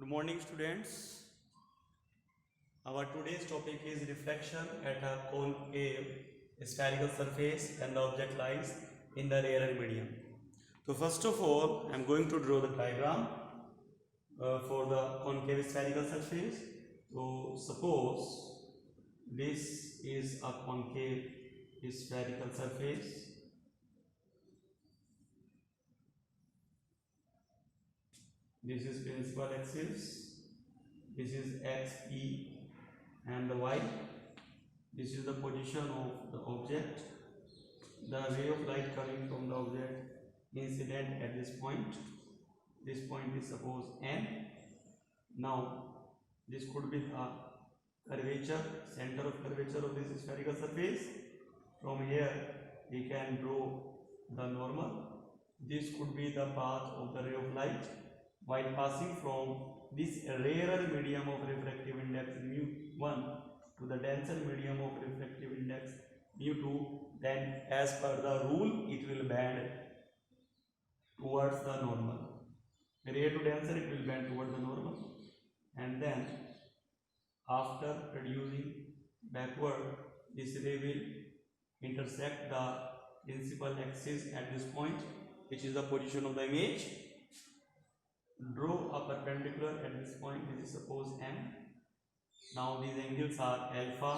Good morning, students. Our today's topic is reflection at a concave spherical surface and the object lies in the rarer medium. So first of all, I am going to draw the diagram for the concave spherical surface. So suppose this is a concave spherical surface. This is principal axis. This is x, e and the y. This is the position of the object. The ray of light coming from the object incident at this point. This point is suppose n. Now this could be the curvature, center of curvature of this spherical surface. From here we can draw the normal. This could be the path of the ray of light while passing from this rarer medium of refractive index mu1 to the denser medium of refractive index mu2, then as per the rule it will bend towards the normal. Ray to denser it will bend towards the normal, and then after reducing backward this ray will intersect the principal axis at this point, which is the position of the image. Draw a perpendicular at this point. This is suppose m. Now these angles are alpha,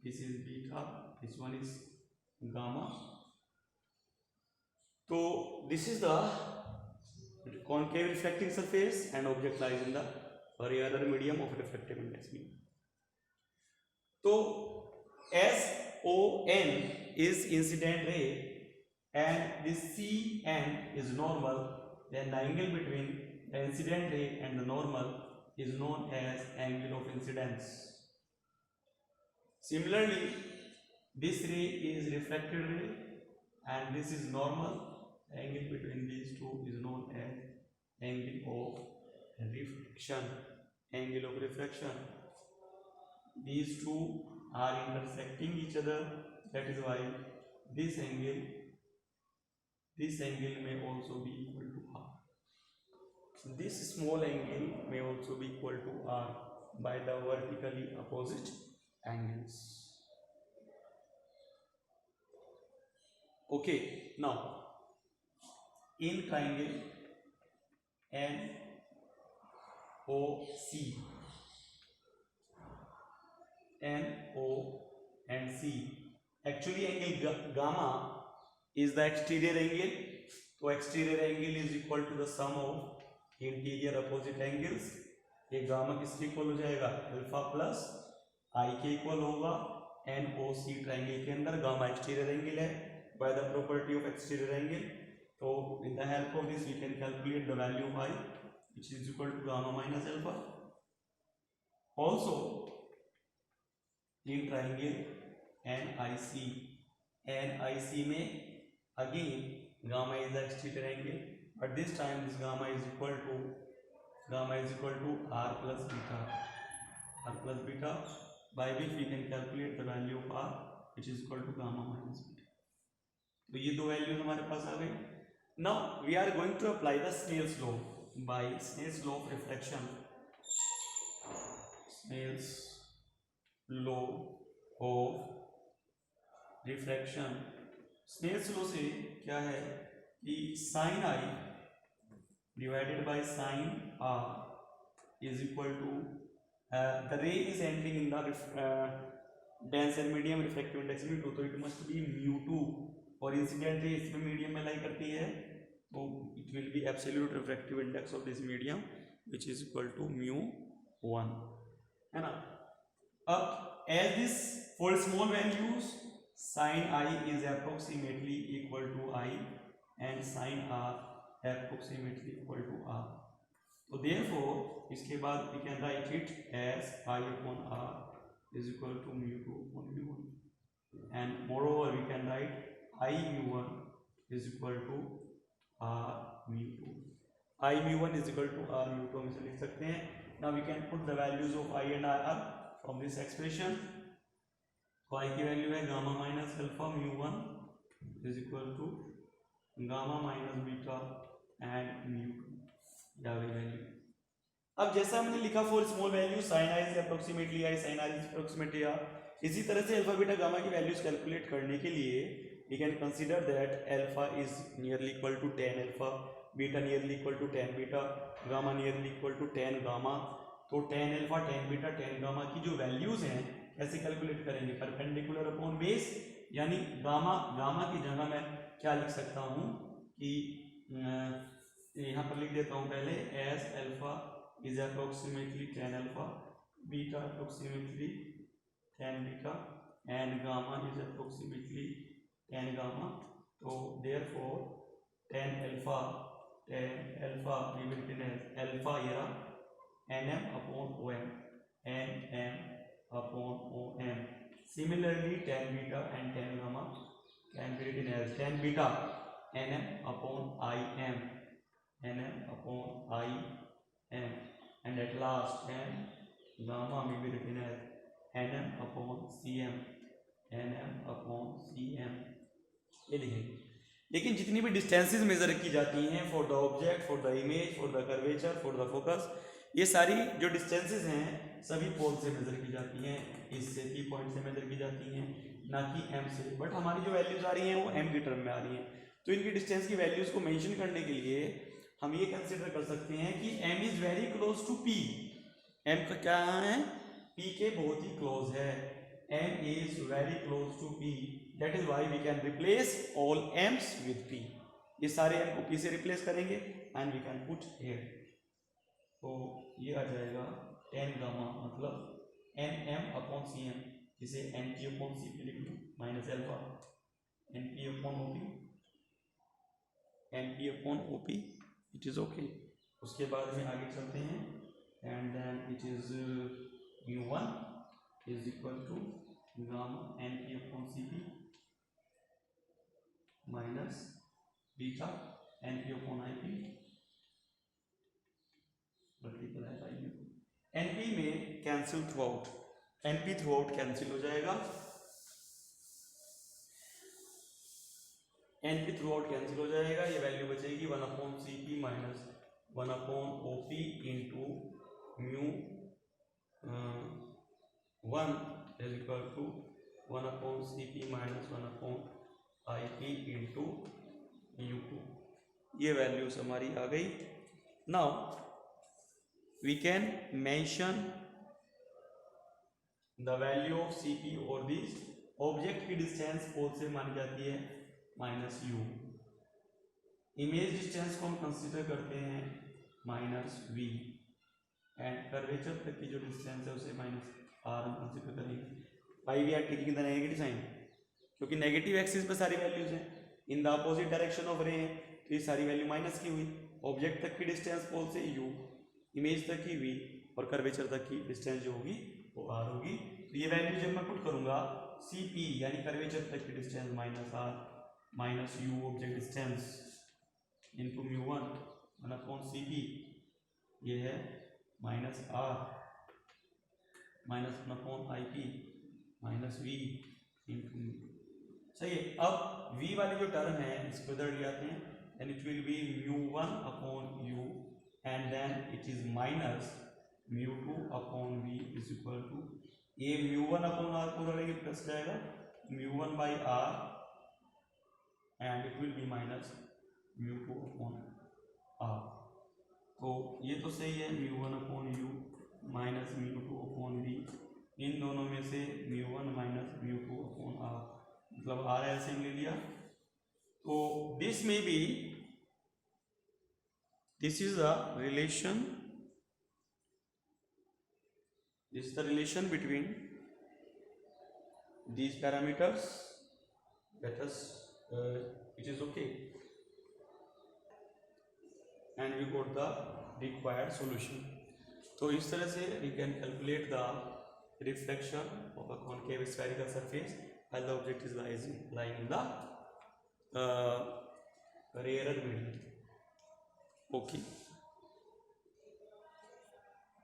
this is beta, this one is gamma. So this is the concave reflecting surface and object lies in the rarer medium of refractive index mu. So SON is incident ray and this CN is normal, then the angle between the incident ray and the normal is known as angle of incidence. Similarly, this ray is refracted ray and this is normal. The angle between these two is known as angle of refraction. Angle of refraction. These two are intersecting each other. That is why this angle may also be equal to r. This small angle may also be equal to r by the vertically opposite angles. Okay, now in triangle NO and C, actually angle gamma is the exterior angle. So exterior angle is equal to the sum of interior opposite angles. ये gamma किसके equal हो जाएगा? Alpha plus आई के equal होगा NOC triangle के अंदर. Gamma exterior angle है by the property of exterior angle. तो with the help of this we can calculate the value of I which is equal to gamma minus alpha. Also in triangle NIC में again gamma is the exterior angle, but this time this gamma is equal to r plus beta, by which we can calculate the value of r which is equal to gamma minus beta. तो ये दो values हमारे पास आ गई. Now we are going to apply the Snell's law. By Snell's law of reflection, Snell's law of refraction, Snell's law से क्या है कि sin i divided by sin r is equal to the ray is entering in the denser medium refractive index mu2, तो it must be mu2 और incident ray इसमें medium में लाई करती है, तो it will be absolute refractive index of this medium which is equal to mu1, है ना. अब as this for small values sin i is approximately equal to I and sin r approximately equal to r. So therefore इसके बाद we can write it as I upon r is equal to mu2 upon mu1, and moreover we can write I mu1 is equal to r mu2. I mu1 is equal to r mu2 हम इसे लिख सकते हैं. Now we can put the values of I and r from this expression. तो I की value है gamma minus alpha mu1 is equal to gamma minus beta and mu2, या value अब जैसा हमने लिखा for small value sine i is approximately i, sine i is approximately r, इसी तरह से अल्फा बीटा गामा की वैल्यूज कैलकुलेट करने के लिए we can consider that alpha is nearly equal to 10 alpha, beta nearly equal to 10 beta, gamma nearly equal to 10 gamma. तो 10 alpha 10 beta 10 gamma की जो वैल्यूज हैं कैसे कैलकुलेट करेंगे, परपेंडिकुलर अपॉन बेस, यानी गामा की जगह मैं क्या लिख सकता हूँ कि यहाँ पर लिख देता हूँ पहले as alpha is approximately 10 alpha, beta approximately 10 beta and gamma is approximately 10 gamma. तो therefore 10 alpha we will written as alpha here nm upon om, nm upon om. Similarly 10 beta and 10 gamma can be written as 10 beta nm upon im, nm upon im, and at last 10 gamma may be written as nm upon cm, nm upon cm। ये लिखेंगे। लेकिन जितनी भी distances major की जाती हैं for the object, for the image, for the curvature, for the focus, ये सारी जो डिस्टेंसेस हैं सभी पोल से मेजर की जाती हैं, इससे की पॉइंट से मेजर की जाती हैं, ना कि एम से। बट हमारी जो वैल्यूज आ रही हैं वो एम की टर्म में आ रही हैं। तो इनकी डिस्टेंस की वैल्यूज को मेंशन करने के लिए हम ये कंसिडर कर सकते हैं कि M is very close to P. M का क्या है, पी के बहुत ही क्लोज है, M is very close to P, that is why we can replace all Ms with P. ये सारे एम को पी से रिप्लेस करेंगे and we can put here. तो ये आ जाएगा 10 गामा मतलब N M upon C M, जिसे N P upon C P लिख लूँ minus alpha N P upon O P, N P upon O P, it is okay. उसके बाद में आगे चलते हैं and then it is mu one is equal to gamma N P upon C P minus beta N P upon I P multiply by U. N P में cancel throughout, N P throughout cancel हो जाएगा, N P throughout cancel हो जाएगा, ये value बचेगी 1 upon C P minus 1 upon O P into mu 1 is equal to 1 upon C P minus 1 upon I P into u two. ये values हमारी आ गई। Now we can mention the value of C P और this object की distance pole से मानी जाती है माइनस यू, इमेज डिस्टेंस को हम कंसिडर करते हैं माइनस वी, एंड कर्वेचर तक की जो डिस्टेंस है उसे माइनस आर हम कंसिडर करेंगे। By we are taking the negative sign, क्योंकि नेगेटिव एक्सिस पे सारी वैल्यूज हैं, in the opposite direction of ray हैं, तो ये सारी वैल्यू माइनस की हुई। ऑब्जेक्ट तक की डिस्टेंस पोल से यू, इमेज तक की वी, और कर्वेचर तक की डिस्टेंस जो होगी वो आर होगी। तो ये वैल्यू जब मैं पुट करूंगा सी पी यानी कर्वेचर तक की distance minus R minus U object distance into mu one upon C P, ये है minus R minus 1 upon I P minus V into mu. सही है। अब v वाली जो टर्म है इसको इधर ले आते हैं, and it will be mu one upon U and then it is minus mu two upon v is equal to, ये म्यू1 अपॉन आर को उधर प्लस जाएगा mu one by R and it will be minus mu two upon R. तो ये तो सही है, mu one upon U minus mu two upon v, इन दोनों में से mu one minus mu two upon R, मतलब आर एलसीएम ले लिया। तो दिस में B, this is the relation, this is the relation between these parameters, let us it is okay, and we got the required solution. तो इस तरह से we can calculate the reflection of a concave spherical surface while the object is lying in the rarer medium. Okay.